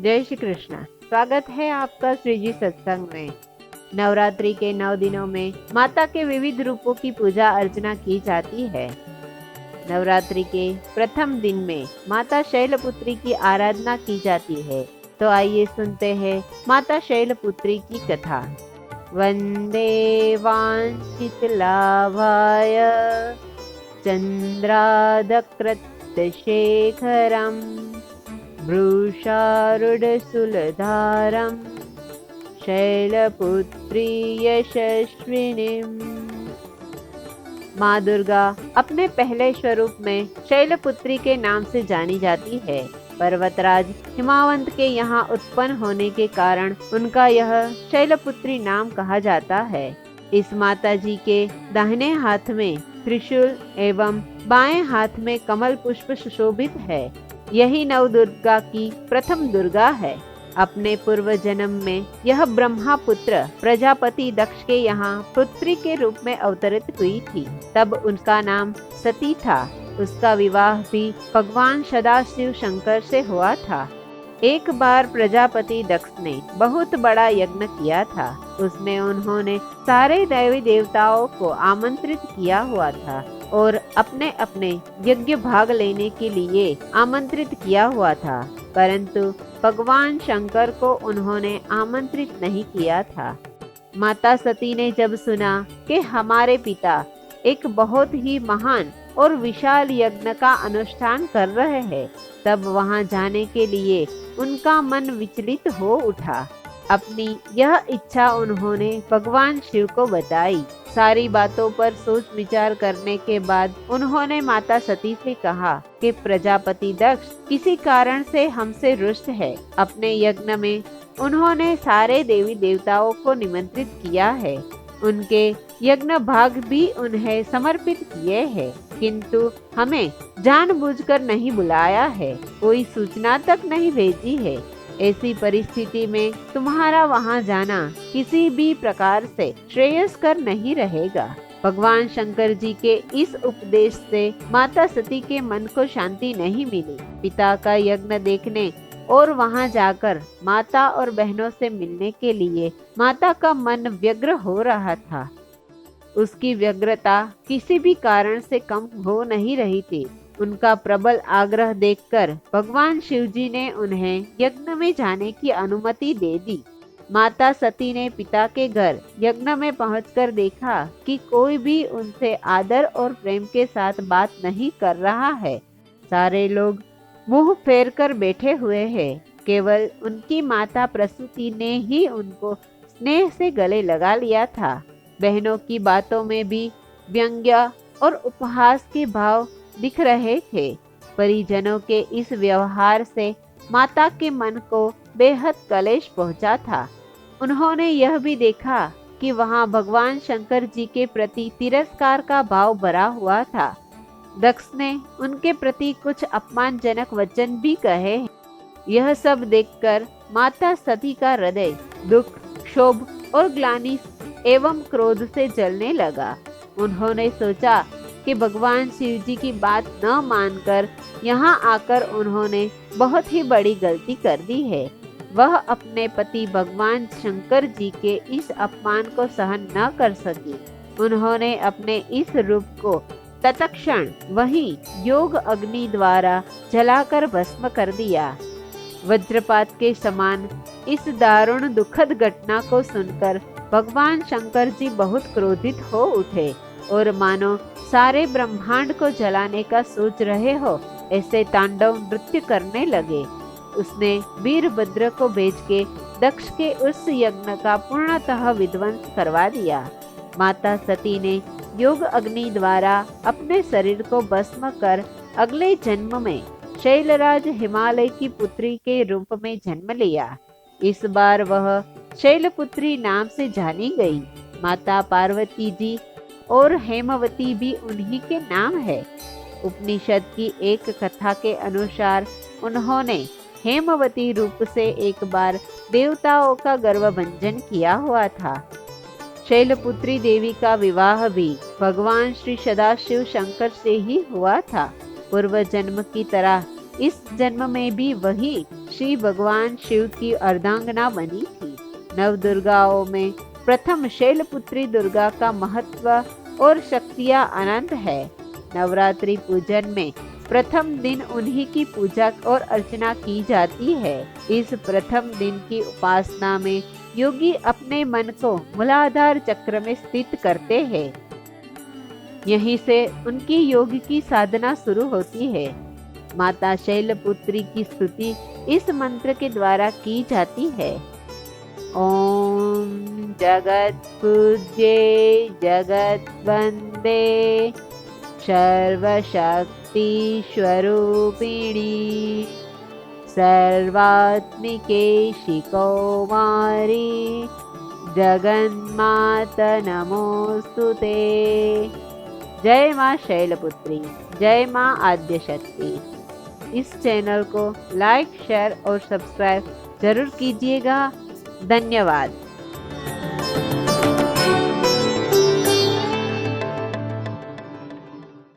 जय श्री कृष्ण। स्वागत है आपका श्री जी सत्संग में। नवरात्रि के 9 दिनों में माता के विविध रूपों की पूजा अर्चना की जाती है। नवरात्रि के प्रथम दिन में माता शैलपुत्री की आराधना की जाती है। तो आइए सुनते हैं माता शैलपुत्री की कथा। वंदे वांछित लाभाय चंद्रादकृत शेखरम वृषारूढ़शूलधारं शैलपुत्री यशस्विनीम्। माँ दुर्गा अपने पहले स्वरूप में शैलपुत्री के नाम से जानी जाती है। पर्वतराज हिमावंत के यहाँ उत्पन्न होने के कारण उनका यह शैलपुत्री नाम कहा जाता है। इस माता जी के दाहिने हाथ में त्रिशूल एवं बाएं हाथ में कमल पुष्प सुशोभित है। यही नवदुर्गा की प्रथम दुर्गा है। अपने पूर्व जन्म में यह ब्रह्मा पुत्र प्रजापति दक्ष के यहाँ पुत्री के रूप में अवतरित हुई थी। तब उनका नाम सती था। उसका विवाह भी भगवान सदाशिव शंकर से हुआ था। एक बार प्रजापति दक्ष ने बहुत बड़ा यज्ञ किया था। उसमें उन्होंने सारे देवी देवताओं को आमंत्रित किया हुआ था और अपने अपने यज्ञ भाग लेने के लिए आमंत्रित किया हुआ था, परंतु भगवान शंकर को उन्होंने आमंत्रित नहीं किया था। माता सती ने जब सुना कि हमारे पिता एक बहुत ही महान और विशाल यज्ञ का अनुष्ठान कर रहे हैं, तब वहां जाने के लिए उनका मन विचलित हो उठा। अपनी यह इच्छा उन्होंने भगवान शिव को बताई। सारी बातों पर सोच विचार करने के बाद उन्होंने माता सती से कहा कि प्रजापति दक्ष किसी कारण से हमसे रुष्ट है। अपने यज्ञ में उन्होंने सारे देवी देवताओं को निमंत्रित किया है। उनके यज्ञ भाग भी उन्हें समर्पित किए हैं, किंतु हमें जानबूझकर नहीं बुलाया है, कोई सूचना तक नहीं भेजी है। ऐसी परिस्थिति में तुम्हारा वहां जाना किसी भी प्रकार से श्रेयस्कर नहीं रहेगा। भगवान शंकर जी के इस उपदेश से माता सती के मन को शांति नहीं मिली। पिता का यज्ञ देखने और वहां जाकर माता और बहनों से मिलने के लिए माता का मन व्यग्र हो रहा था। उसकी व्यग्रता किसी भी कारण से कम हो नहीं रही थी। उनका प्रबल आग्रह देखकर भगवान शिवजी ने उन्हें यज्ञ में जाने की अनुमति दे दी। माता सती ने पिता के घर यज्ञ में पहुंचकर देखा कि कोई भी उनसे आदर और प्रेम के साथ बात नहीं कर रहा है। सारे लोग मुंह फेर कर बैठे हुए हैं। केवल उनकी माता प्रसूति ने ही उनको स्नेह से गले लगा लिया था। बहनों की बातों में भी व्यंग्य और उपहास के भाव दिख रहे थे। परिजनों के इस व्यवहार से माता के मन को बेहद कलेश पहुंचा था। उन्होंने यह भी देखा कि वहां भगवान शंकर जी के प्रति तिरस्कार का भाव भरा हुआ था। दक्ष ने उनके प्रति कुछ अपमानजनक वचन भी कहे। यह सब देखकर माता सती का हृदय दुख, क्षोभ और ग्लानि एवं क्रोध से जलने लगा। उन्होंने सोचा कि भगवान शिव जी की बात न मानकर यहाँ आकर उन्होंने बहुत ही बड़ी गलती कर दी है। वह अपने पति भगवान शंकर जी के इस अपमान को सहन न कर सकी। उन्होंने अपने इस रूप को तत्क्षण वहीं योग अग्नि द्वारा जलाकर भस्म कर दिया। वज्रपात के समान इस दारुण दुखद घटना को सुनकर भगवान शंकर जी बहुत क्रोधित हो उठे और मानो सारे ब्रह्मांड को जलाने का सोच रहे हो ऐसे तांडव नृत्य करने लगे। उसने वीरभद्र को भेज के दक्ष के उस यज्ञ का पूर्णतः विध्वंस करवा दिया। माता सती ने योग अग्नि द्वारा अपने शरीर को भस्म कर अगले जन्म में शैलराज हिमालय की पुत्री के रूप में जन्म लिया। इस बार वह शैलपुत्री नाम से जानी गई। माता पार्वती जी और हेमवती भी उन्हीं के नाम है। उपनिषद की एक कथा के अनुसार उन्होंने हेमवती रूप से एक बार देवताओं का गर्भभंजन किया हुआ था। शैलपुत्री देवी का विवाह भी भगवान श्री सदाशिव शंकर से ही हुआ था। पूर्व जन्म की तरह इस जन्म में भी वही श्री भगवान शिव की अर्धांगना बनी थी। नवदुर्गाओं में प्रथम शैलपुत्री दुर्गा का महत्व और शक्तियां अनंत है। नवरात्रि पूजन में प्रथम दिन उन्हीं की पूजा और अर्चना की जाती है। इस प्रथम दिन की उपासना में योगी अपने मन को मूलाधार चक्र में स्थित करते हैं। यहीं से उनकी योग की साधना शुरू होती है। माता शैलपुत्री की स्तुति इस मंत्र के द्वारा की जाती है। ओम जगत पूज्ये जगत वंदे सर्वशक्ति स्वरूपिणी सर्वात्मिके शिकौमारी जगन्मात नमोस्तुते। जय माँ शैलपुत्री, जय माँ आद्यशक्ति। इस चैनल को लाइक, शेयर और सब्सक्राइब जरूर कीजिएगा। धन्यवाद।